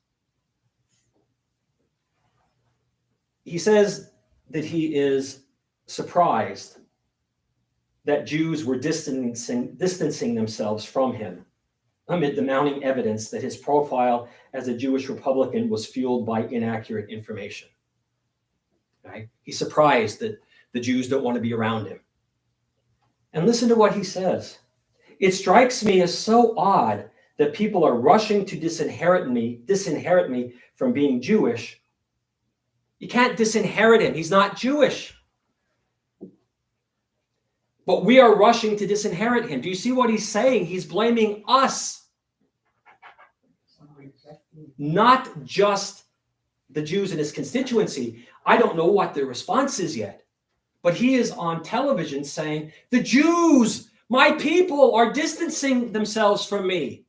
He says that he is surprised that Jews were distancing themselves from him amid the mounting evidence that his profile as a Jewish Republican was fueled by inaccurate information. Right? He's surprised that the Jews don't want to be around him. And listen to what he says. It strikes me as so odd that people are rushing to disinherit me from being Jewish. You can't disinherit him. He's not Jewish. But we are rushing to disinherit him. Do you see what he's saying? He's blaming us, not just the Jews in his constituency. I don't know what the response is yet, but he is on television saying, the Jews, my people, are distancing themselves from me.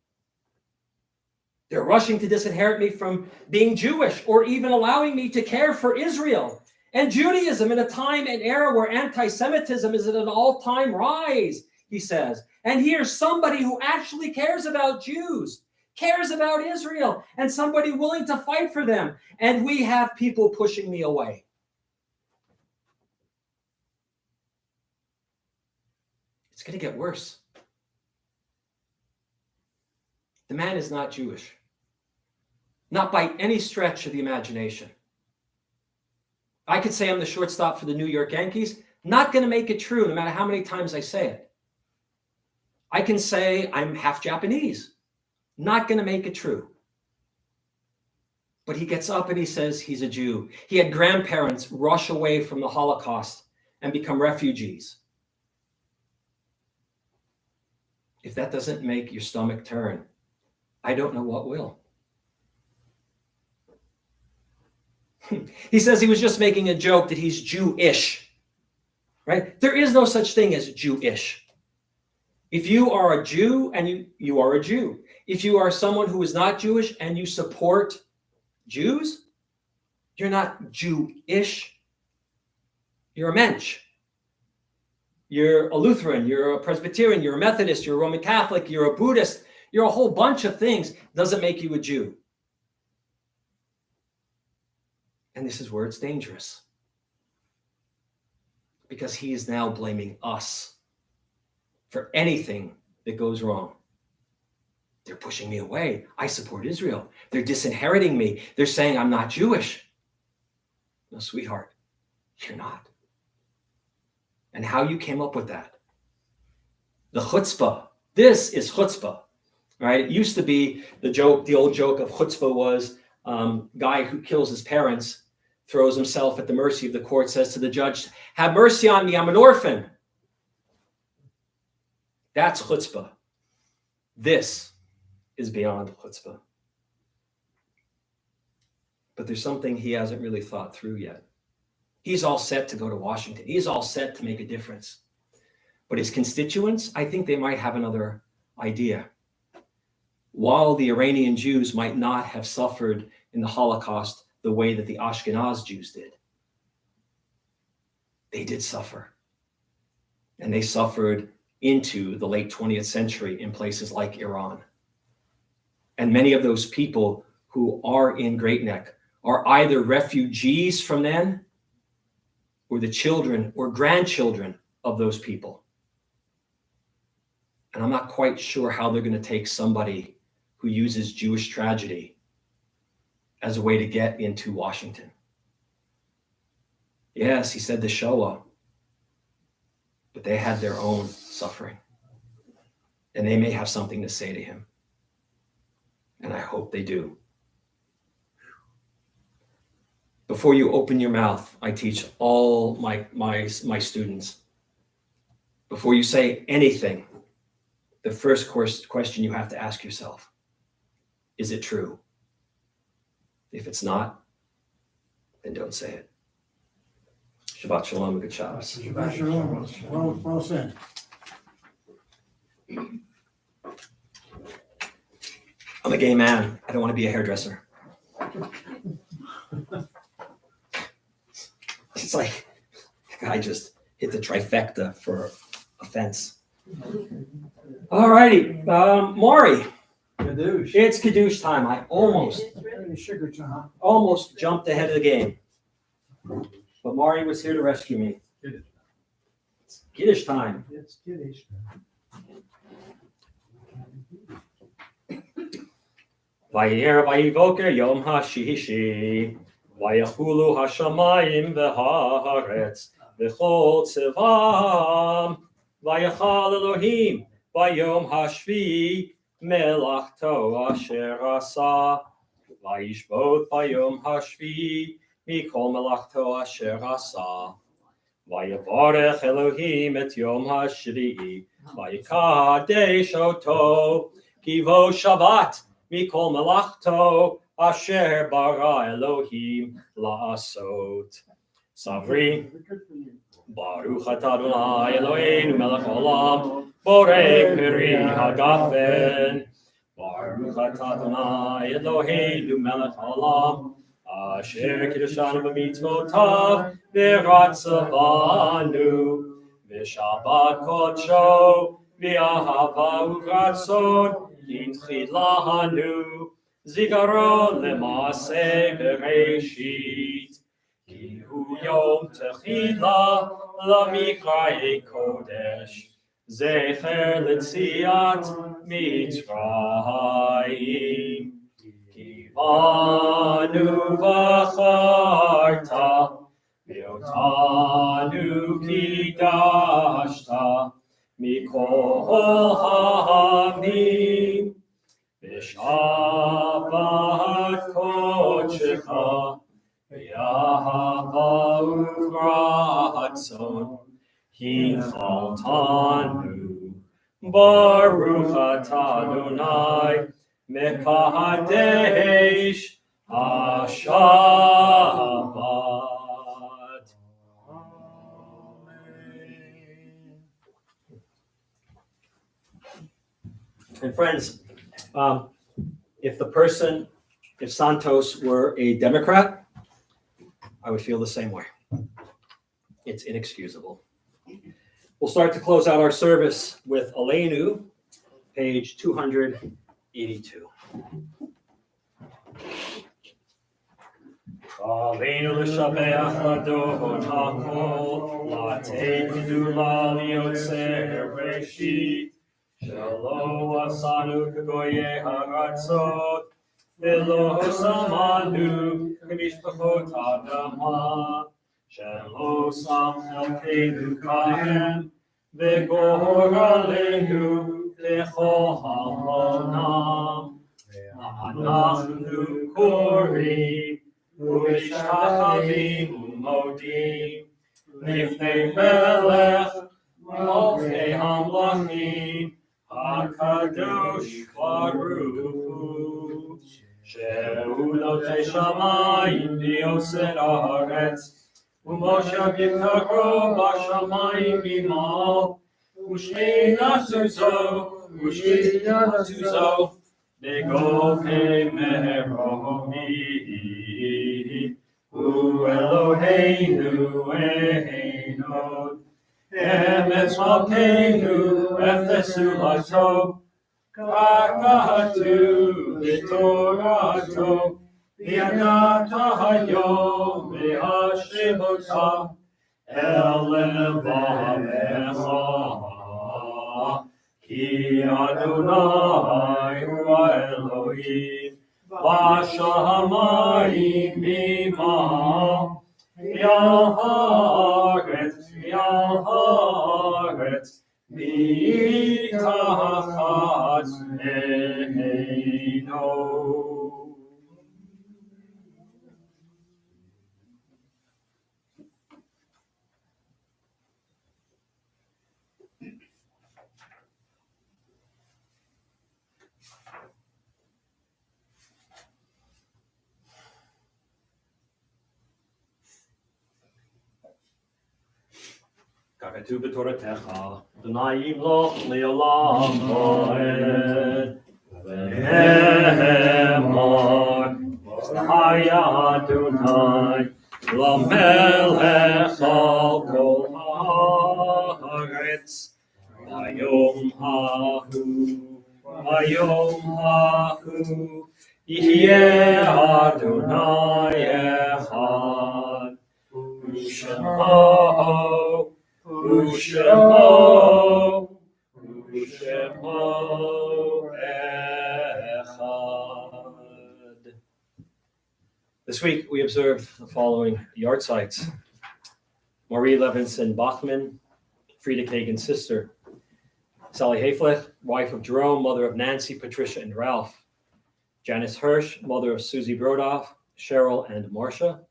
They're rushing to disinherit me from being Jewish or even allowing me to care for Israel and Judaism in a time and era where anti-Semitism is at an all-time rise, he says. And here's somebody who actually cares about Jews, cares about Israel, and somebody willing to fight for them. And we have people pushing me away. It's going to get worse. The man is not Jewish. Not by any stretch of the imagination. I could say I'm the shortstop for the New York Yankees. Not going to make it true, no matter how many times I say it. I can say I'm half Japanese. Not going to make it true. But he gets up and he says he's a Jew. He had grandparents rush away from the Holocaust and become refugees. If that doesn't make your stomach turn, I don't know what will. He says he was just making a joke that he's Jewish, right? There is no such thing as Jewish. If you are a Jew and you are a Jew. If you are someone who is not Jewish and you support Jews, you're not Jewish. You're a mensch. You're a Lutheran, you're a Presbyterian, you're a Methodist, you're a Roman Catholic, you're a Buddhist, you're a whole bunch of things. Doesn't make you a Jew. And this is where it's dangerous. Because he is now blaming us for anything that goes wrong. They're pushing me away. I support Israel. They're disinheriting me. They're saying I'm not Jewish. No, sweetheart, you're not. And how you came up with that. The chutzpah. This is chutzpah, right? It used to be the old joke of chutzpah was guy who kills his parents, throws himself at the mercy of the court, says to the judge, have mercy on me, I'm an orphan. That's chutzpah. This is beyond chutzpah. But there's something he hasn't really thought through yet. He's all set to go to Washington. He's all set to make a difference. But his constituents, I think they might have another idea. While the Iranian Jews might not have suffered in the Holocaust the way that the Ashkenaz Jews did, they did suffer. And they suffered into the late 20th century in places like Iran. And many of those people who are in Great Neck are either refugees from then or the children or grandchildren of those people. And I'm not quite sure how they're going to take somebody who uses Jewish tragedy as a way to get into Washington. Yes, he said the Shoah, but they had their own suffering. And they may have something to say to him. And I hope they do. Before you open your mouth, I teach all my students. Before you say anything, the first question you have to ask yourself, is it true? If it's not, then don't say it. Shabbat shalom and good Shabbos. Shabbat shalom. Well said. I'm a gay man. I don't want to be a hairdresser. It's like the guy just hit the trifecta for offense. All righty, Maury, Kadoosh. it's Kadoosh time. I almost It's ready. Very sugar time. jumped ahead of the game. But Maury was here to rescue me. It's Kiddush time. It's kiddish. Vayer vayivoker yom hashishi, vayachulu hashamayim v'haaretz, v'chol tzevam, vayachal Elohim, vayom hashvi, melachto asher asa, vayishbot vayom hashvi, mikol melachto asher asa, vayavarech Elohim et yom hashvi'i, vayikadesh oto, kivo Shabbat, Mikol melachto asher bara Elohim la'asot. Savri, Baruch atah Adonai Eloheinu melech olam, borei peri hagafen. Baruch atah Adonai Eloheinu melech olam, asher kiddushanu b'mitzvotav v'ratzavanu, v'shabbat kodsho v'ahava uvratzon, Yitchilanu zikaron lemase bereshit, ki hu yom techila lamikraye kodesh, zecher letziat mitzrayim, ki vanu v'acharta, v'otanu kidashta, Mikol ha'amim, v'shabbat kodshecha, v'yahava uvratzon, hinchaltanu, Baruch atah Adonai, mekadesh hashabbat. And friends, if Santos were a Democrat, I would feel the same way. It's inexcusable. We'll start to close out our service with Aleinu, page 282. Aleinu l'shabeach ladot hakol, latei gdula liotzer reshit, Shelo asanu k'goyei haratzot, v'lo samanu k'mishpachot adama, Shelo sam chelkeinu kahem, v'goraleinu k'chol ha'onam, Anachnu korim, u'mishtachavim u'modim, Lifnei melech, Malkei hamlachim, HaKadosh Baruch Hu, Shehu notei shamayim v'yosed haaretz, u'moshav yikaro b'shamayim bimal, u'shminatu zo, begovei meromi, u'Eloheinu einod, Emetz malkeinu efesu lato, kakatu v'torato, v'yadata hayom v'hashemota, el levavecha, ki Adonai hu Elohim, v'shamayim b'ma'am, v'yal haaretz, mitachat eino. Kakatu b'toratecha, Adonai yimloch le'olam moed. V'nehemar, V'haya Adonai, L'melech al kol haaretz, Hayom hahu, hayom hahu, Yeh Adonai echad, U'Shemo, U'Shemo, U'Shemo echad. This week, we observed the following yard sites. Marie Levinson Bachman, Frida Kagan's sister. Sally Hayfleth, wife of Jerome, mother of Nancy, Patricia, and Ralph. Janice Hirsch, mother of Susie Brodoff, Cheryl, and Marcia.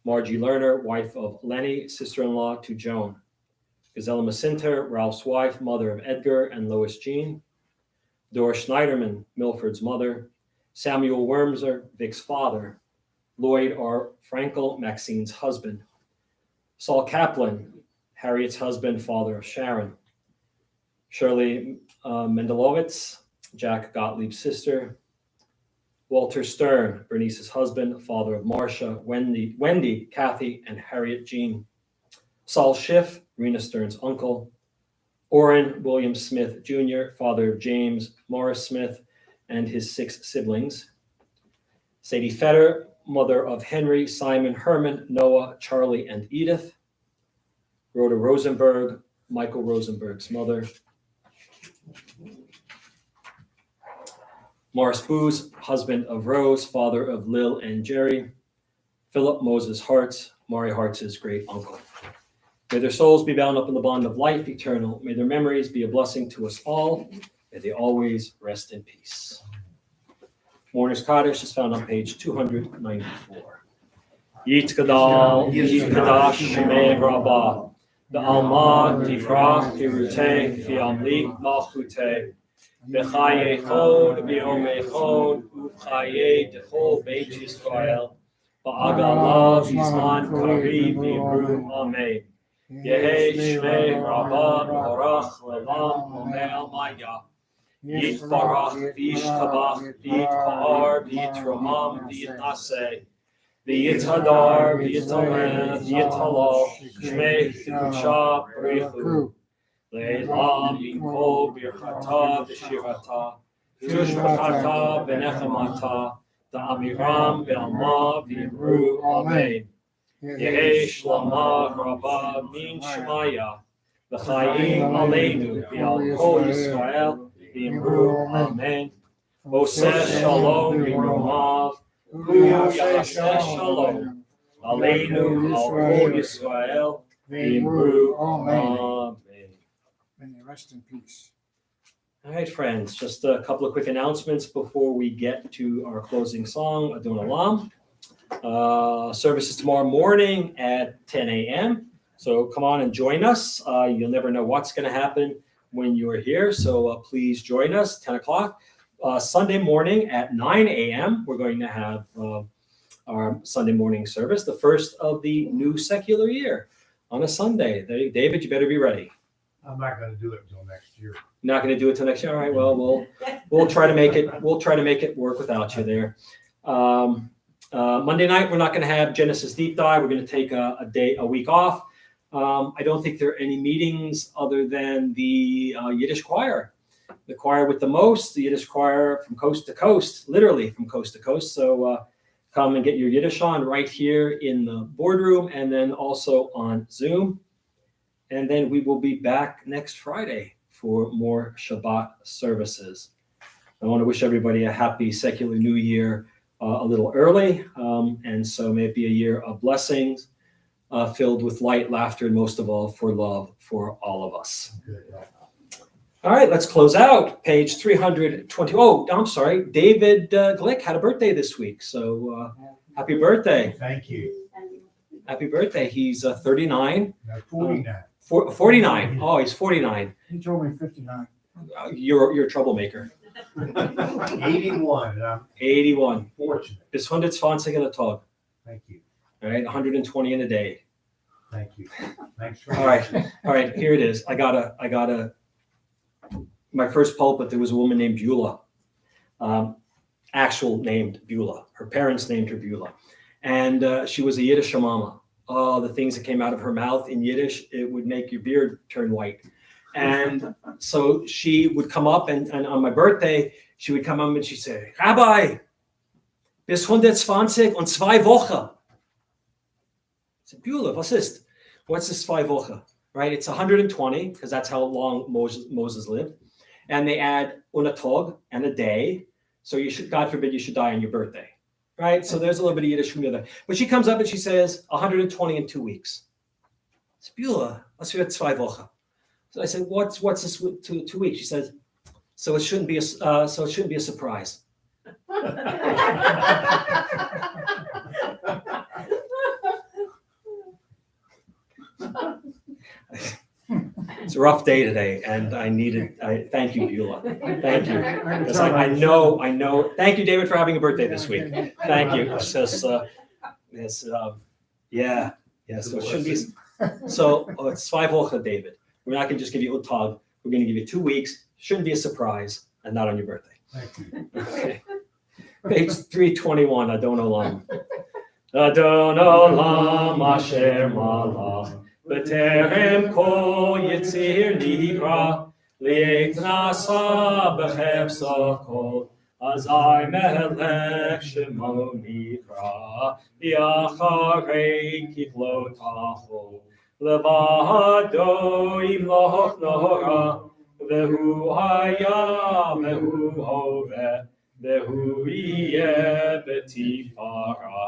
Margie Lerner, wife of Lenny, sister-in-law to Joan. Gazella Macinter, Ralph's wife, mother of Edgar and Lois Jean. Dora Schneiderman, Milford's mother. Samuel Wormser, Vic's father. Lloyd R. Frankel, Maxine's husband. Saul Kaplan, Harriet's husband, father of Sharon. Shirley Mendelowitz, Jack Gottlieb's sister. Walter Stern, Bernice's husband, father of Marcia, Wendy, Kathy, and Harriet Jean. Saul Schiff, Rena Stern's uncle. Orrin William Smith Jr., father of James Morris Smith and his 6 siblings. Sadie Fetter, mother of Henry, Simon, Herman, Noah, Charlie, and Edith. Rhoda Rosenberg, Michael Rosenberg's mother. Morris Booz, husband of Rose, father of Lil and Jerry. Philip Moses Hartz, Maury Hartz's great uncle. May their souls be bound up in the bond of life eternal. May their memories be a blessing to us all. May they always rest in peace. Mourner's Kaddish is found on page 294. Yit Gadal, Yit Kadash, Shemei Rabbah. The Alma, Tivrach, Tirute, Fiamlik, Malchute. Bechaye Chod, Biome Chod, Uvchaye, Dechol, Beit Yisrael. Ba'agalav, Yizman, Kariv, Yibru, Amen. Yehi, Shmei, Rabbah, Barach, Levam, Omer, Maya. Yit Barach, Vish Tabach, Vit Pa'ar, Vit Romam, Vit Naseh. V'yit Hadar, V'yit Amen, V'yit Halal, Shmei, Tikusha, B'richu. Le'elam, Yinkol, Birchata, V'shirata, Tushbachata, V'nechamata, Da'amiram, V'alma, V'imru, Amen. Yehi Shlama, Rabbah, Min Shemaya, V'chayim Aleinu, V'al Kol Yisrael, V'imru, Amen. Oseh Shalom, V'rumav, Hu Yaseh Shalom, Aleinu, Al Kol Yisrael, V'imru, Amen. May they rest in peace. All right, friends, just a couple of quick announcements before we get to our closing song, Adon Olam. Services tomorrow morning at 10 a.m. So come on and join us. You'll never know what's going to happen when you're here. So please join us, 10 o'clock. Sunday morning at 9 a.m., we're going to have our Sunday morning service, the first of the new secular year on a Sunday. David, you better be ready. I'm not gonna do it until next year. Not going to do it till next year. All right. Well, we'll try to make it. We'll try to make it work without you there. Monday night we're not going to have Genesis Deep Dive. We're going to take a week off. I don't think there are any meetings other than the Yiddish choir, the choir with the most, the Yiddish choir from coast to coast, literally from coast to coast. So come and get your Yiddish on right here in the boardroom, and then also on Zoom. And then we will be back next Friday for more Shabbat services. I want to wish everybody a happy secular new year a little early. And so may it be a year of blessings filled with light, laughter, and most of all for love for all of us. All right, let's close out. Page 320. Oh, I'm sorry. David Glick had a birthday this week. So happy birthday. Thank you. Happy birthday. He's 39. Now 49. 49. Oh, he's 49. He told me 59. You're a troublemaker. 81, and I'm 81. fortunate. Bis 120 in a tag. Thank you. All right, 120 in a day. Thank you. Thanks for All right, here it is. I got my first pulpit. There was a woman named Beulah, actual named Beulah. Her parents named her Beulah, and she was a Yiddish mama. Oh, the things that came out of her mouth in Yiddish, it would make your beard turn white. And so she would come up, and on my birthday, she would come up and she'd say, Rabbi, bis 120 und 2 Wochen. I said, Beulah, was ist? What's this 2 Wochen? Right? It's 120, because that's how long Moses lived. And they add una tog and a day. So you should, God forbid, you should die on your birthday. Right? So there's a little bit of Yiddish from the other. But she comes up and she says, 120 in 2 weeks. I said, Beulah, was wird 2 Wochen? So I said, what's this with 2 weeks? She says, so it shouldn't be a surprise. It's a rough day today, and thank you, Beulah. Thank you. Because I know. Thank you, David, for having a birthday this week. Thank you. It's just, yeah. So it shouldn't be. So it's 5 Wochen, David. We're not going to just give you a tug. We're going to give you 2 weeks. Shouldn't be a surprise, and not on your birthday. Thank you. Okay. Page 321, Adon Olam. Adon Olam Asher Malach B'terem Kol Yitzir Nivra Li'et Nasa B'chefsa Kol Azai Melech Shemo Nivra Yacharei Kiflotacho Levado Imloch Nora Vehu Haya Vehu Hoveh Vehu Yeh B'tifara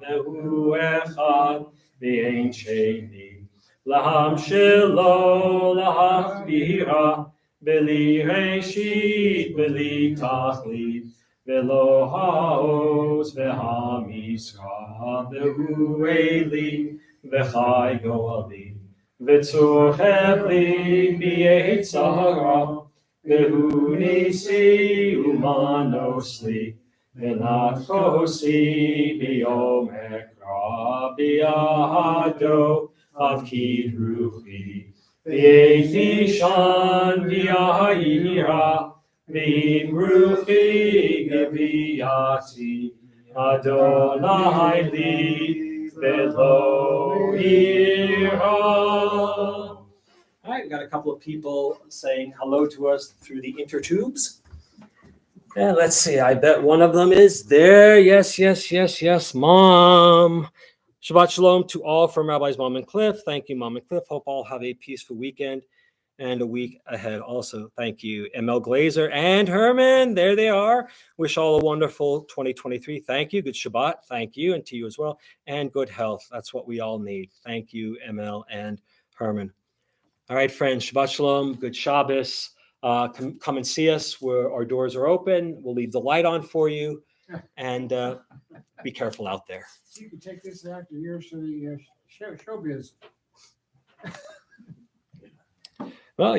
Vehu Echad V'ein Sheni Laham Shelo Lahachbira B'li Reshit B'li Tachlit V'lo Ha'oz V'ha'misra Vehu Eli V'chai Go'ali V'tzur Chevli B'yetzara Vehu Nisi Umanosli V'natchosi B'yom Ekra B'yahado Avkid Ruchi V'yeti Shan V'yahira V'im Ruchi Geviyati Adonai Li V'lo Ira. All right, we got a couple of people saying hello to us through the intertubes. And let's see, I bet one of them is there. Yes, Mom. Shabbat Shalom to all from Rabbi's Mom and Cliff. Thank you, Mom and Cliff. Hope all have a peaceful weekend and a week ahead also. Thank you, ML Glazer and Herman. There they are. Wish all a wonderful 2023. Thank you. Good Shabbat. Thank you. And to you as well. And good health. That's what we all need. Thank you, ML and Herman. All right, friends. Shabbat Shalom. Good Shabbos. Come and see us where our doors are open. We'll leave the light on for you. And be careful out there. You can take this after years to the showbiz. Well,